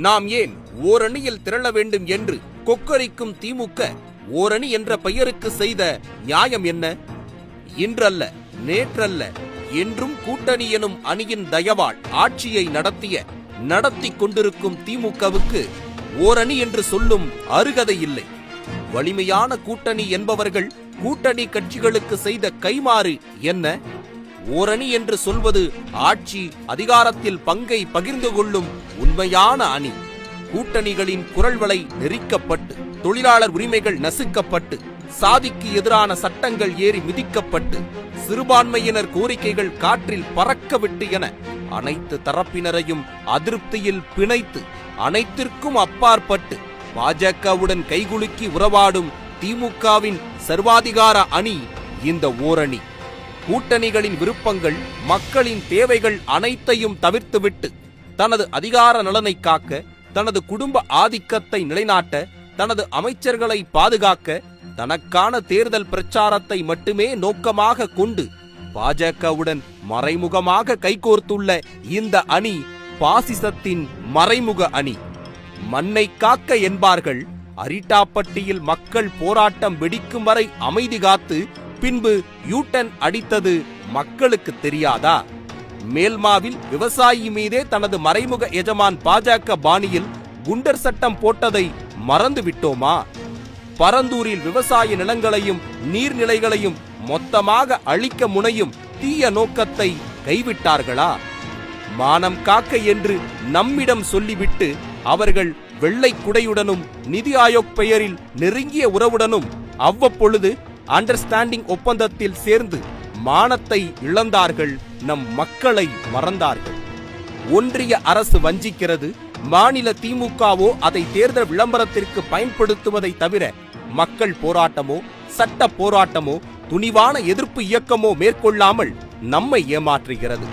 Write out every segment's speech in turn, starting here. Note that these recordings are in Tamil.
நாம் ஏன் ஓரணியில் திரள வேண்டும் என்று கொக்கரிக்கும் திமுக ஓரணி என்ற பெயருக்கு செய்த நியாயம் என்ன? இன்றல்ல, நேற்றல்ல, என்றும் கூட்டணி எனும் அணியின் தயவால் ஆட்சியை நடத்தி கொண்டிருக்கும் திமுகவுக்கு ஓரணி என்று சொல்லும் அருகதை இல்லை. வலிமையான கூட்டணி என்பவர்கள் கூட்டணி கட்சிகளுக்கு செய்த கைமாறு என்ன? ஓரணி என்று சொல்வது ஆட்சி அதிகாரத்தில் பங்கை பகிர்ந்து கொள்ளும் உண்மையான அணி. கூட்டணிகளின் குரல்வளை நெரிக்கப்பட்டு, தொழிலாளர் உரிமைகள் நசுக்கப்பட்டு, சாதிக்கு எதிரான சட்டங்கள் ஏறி மிதிக்கப்பட்டு, சிறுபான்மையினர் கோரிக்கைகள் காற்றில் பறக்கவிட்டு என அனைத்து தரப்பினரையும் அதிருப்தியில் பிணைத்து அனைத்திற்கும் அப்பாற்பட்டு பாஜகவுடன் கைகுலுக்கி உறவாடும் திமுகவின் சர்வாதிகார அணி இந்த ஓரணி. கூட்டணிகளின் விருப்பங்கள், மக்களின் தேவைகள் அனைத்தையும் தவிர்த்துவிட்டு தனது அதிகார நலனை காக்க, தனது குடும்ப ஆதிக்கத்தை நிலைநாட்ட, தனது அமைச்சர்களை பாதுகாக்க, தனக்கான தேர்தல் பிரச்சாரத்தை மட்டுமே நோக்கமாக கொண்டு பாஜகவுடன் மறைமுகமாக கைகோர்த்துள்ள இந்த அணி பாசிசத்தின் மறைமுக அணி. மண்ணை காக்க என்பார்கள். அரிட்டாப்பட்டியில் மக்கள் போராட்டம் வெடிக்கும் வரை அமைதி காத்து பின்பு யூட்டன் அடித்தது மக்களுக்கு தெரியாதா? மேல்மாவில் விவசாயி மீதே தனது மறைமுக எஜமான் பாஜக பாணியில் குண்டர் சட்டம் போட்டதை மறந்து விட்டோமா? பரந்தூரில் விவசாய நிலங்களையும் நீர்நிலைகளையும் மொத்தமாக அழிக்க முனையும் தீய நோக்கத்தை கைவிட்டார்களா? மானம் காக்க என்று நம்மிடம் சொல்லிவிட்டு அவர்கள் வெள்ளை குடையுடனும் நிதி ஆயோக் பெயரில் நெருங்கிய உறவுடனும் அவ்வப்பொழுது அண்டர்ஸ்டாண்டிங் ஒப்பந்தத்தில் சேர்ந்து மானத்தை இழந்தார்கள். நம் மக்களை மறந்தார்கள். ஒன்றிய அரசு வஞ்சிக்கிறது. மாநில திமுகவோ அதை தேர்தல் விளம்பரத்திற்கு பயன்படுத்துவதை தவிர மக்கள் போராட்டமோ, சட்ட போராட்டமோ, துணிவான எதிர்ப்பு இயக்கமோ மேற்கொள்ளாமல் நம்மை ஏமாற்றுகிறது.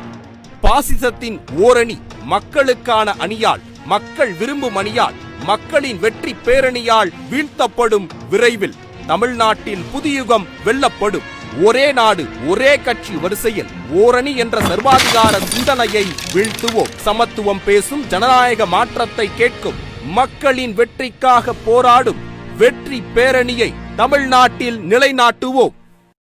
பாசிசத்தின் ஓரணி மக்களுக்கான அணியால், மக்கள் விரும்பும் அணியால், மக்களின் வெற்றி பேரணியால் வீழ்த்தப்படும். விரைவில் தமிழ்நாட்டில் புதியுகம் வெல்லப்படும். ஒரே நாடு ஒரே கட்சி வரிசையில் ஓரணி என்ற சர்வாதிகார சிந்தனையை வீழ்த்துவோம். சமத்துவம் பேசும், ஜனநாயக மாற்றத்தை கேட்கும், மக்களின் வெற்றிக்காக போராடும் வெற்றி பேரணியை தமிழ்நாட்டில் நிலைநாட்டுவோம்.